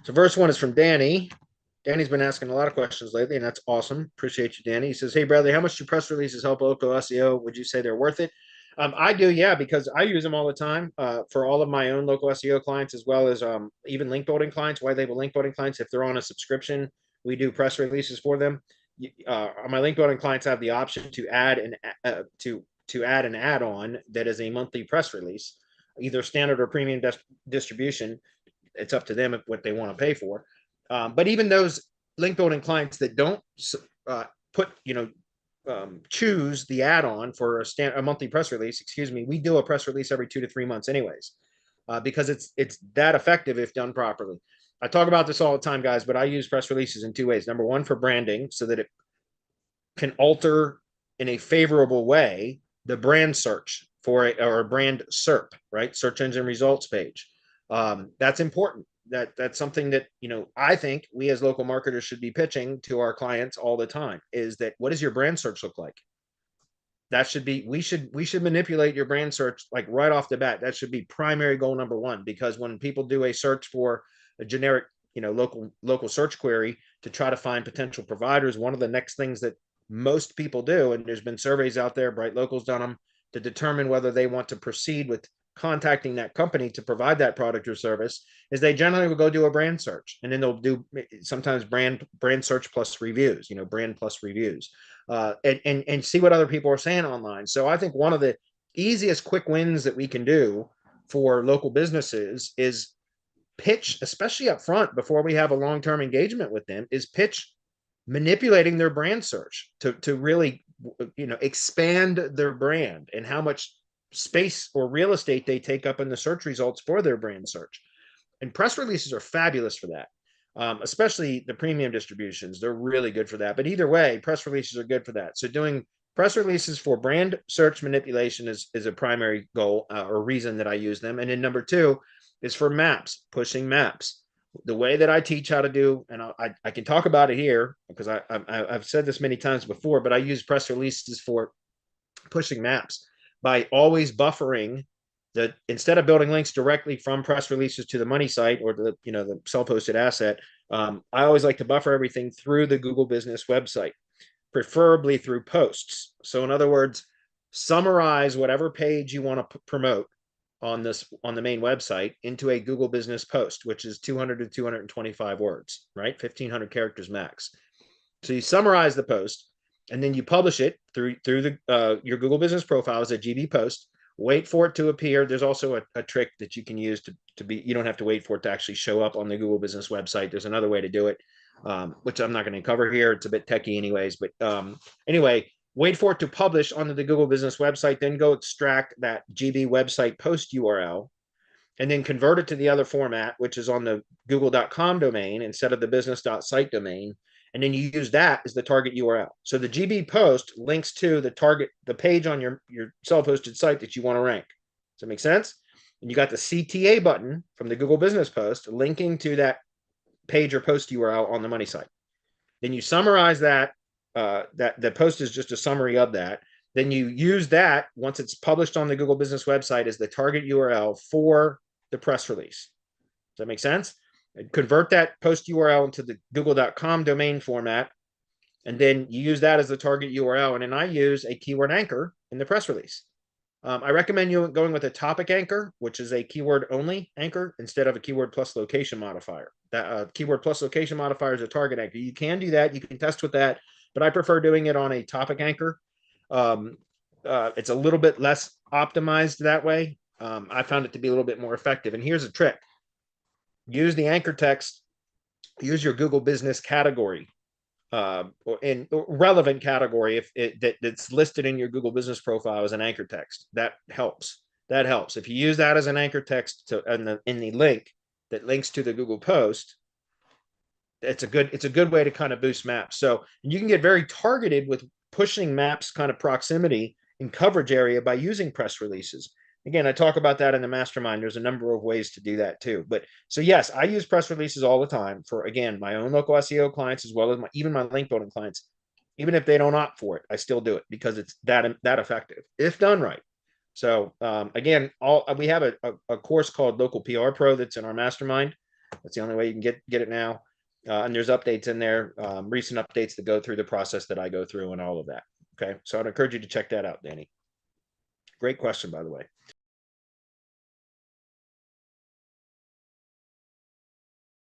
So first one is from Danny. Danny's been asking a lot of questions lately, and that's awesome. Appreciate you, Danny. He says, "Hey, Bradley, how much do press releases help local SEO? Would you say they're worth it?" I do, yeah, because I use them all the time for all of my own local SEO clients, as well as even link building clients, white label link building clients. If they're on a subscription, we do press releases for them. My link building clients have the option to add an add-on that is a monthly press release, either standard or premium distribution. It's up to them what they want to pay for. But even those link building clients that don't put, choose the add-on for a monthly press release, excuse me, we do a press release every 2 to 3 months anyways, because it's that effective if done properly. I talk about this all the time, guys, but I use press releases in two ways. Number one, for branding, so that it can alter in a favorable way the brand search for or a brand SERP, right? Search engine results page. That's important. That's something that I think we as local marketers should be pitching to our clients all the time. Is that what does your brand search look like? That should be we should manipulate your brand search like right off the bat. That should be primary goal number one, because when people do a search for a generic local search query to try to find potential providers, one of the next things that most people do, and there's been surveys out there, Bright Local's done them, to determine whether they want to proceed with contacting that company to provide that product or service, is they generally will go do a brand search, and then they'll do sometimes brand search plus reviews, brand plus reviews, and see what other people are saying online. So I think one of the easiest quick wins that we can do for local businesses is pitch, especially up front before we have a long-term engagement with them, is pitch manipulating their brand search to really expand their brand and how much space or real estate they take up in the search results for their brand search. And press releases are fabulous for that. Especially the premium distributions, they're really good for that. But either way, press releases are good for that. So doing press releases for brand search manipulation is a primary goal or reason that I use them. And then number two is for maps, pushing maps. The way that I teach how to do, and I can talk about it here because I've said this many times before, but I use press releases for pushing maps by always buffering that. Instead of building links directly from press releases to the money site or the self-hosted asset, I always like to buffer everything through the Google Business website, preferably through posts. So in other words, summarize whatever page you want to promote on the main website into a Google Business post, which is 200 to 225 words, right? 1,500 characters max. So you summarize the post, and then you publish it through your Google Business profile as a GB post. Wait for it to appear. There's also a trick that you can use to be. You don't have to wait for it to actually show up on the Google Business website. There's another way to do it, which I'm not going to cover here. It's a bit techy, anyways. But anyway, wait for it to publish onto the Google Business website. Then go extract that GB website post URL, and then convert it to the other format, which is on the google.com domain instead of the business.site domain. And then you use that as the target URL. So the GB post links to the page on your self-hosted site that you want to rank. Does that make sense? And you got the CTA button from the Google Business post linking to that page or post URL on the money site. Then you summarize that. That the post is just a summary of that. Then you use that once it's published on the Google Business website as the target URL for the press release. Does that make sense? And convert that post URL into the google.com domain format, and then you use that as the target URL. And then I use a keyword anchor in the press release. I recommend you going with a topic anchor, which is a keyword only anchor instead of a keyword plus location modifier. That keyword plus location modifier is a target anchor. You can do that. You can test with that, but I prefer doing it on a topic anchor. It's a little bit less optimized that way. I found it to be a little bit more effective. And here's a trick. Use the anchor text, use your Google Business category, or in relevant category that's listed in your Google Business profile as an anchor text. That helps. If you use that as an anchor text in the link that links to the Google post, it's a good way to kind of boost maps. So you can get very targeted with pushing maps kind of proximity and coverage area by using press releases. Again, I talk about that in the mastermind. There's a number of ways to do that too. But so yes, I use press releases all the time for, again, my own local SEO clients, as well as even my link building clients. Even if they don't opt for it, I still do it because it's that effective if done right. So again, we have a course called Local PR Pro that's in our mastermind. That's the only way you can get it now. And there's updates in there, recent updates that go through the process that I go through and all of that. Okay. So I'd encourage you to check that out, Danny. Great question, by the way.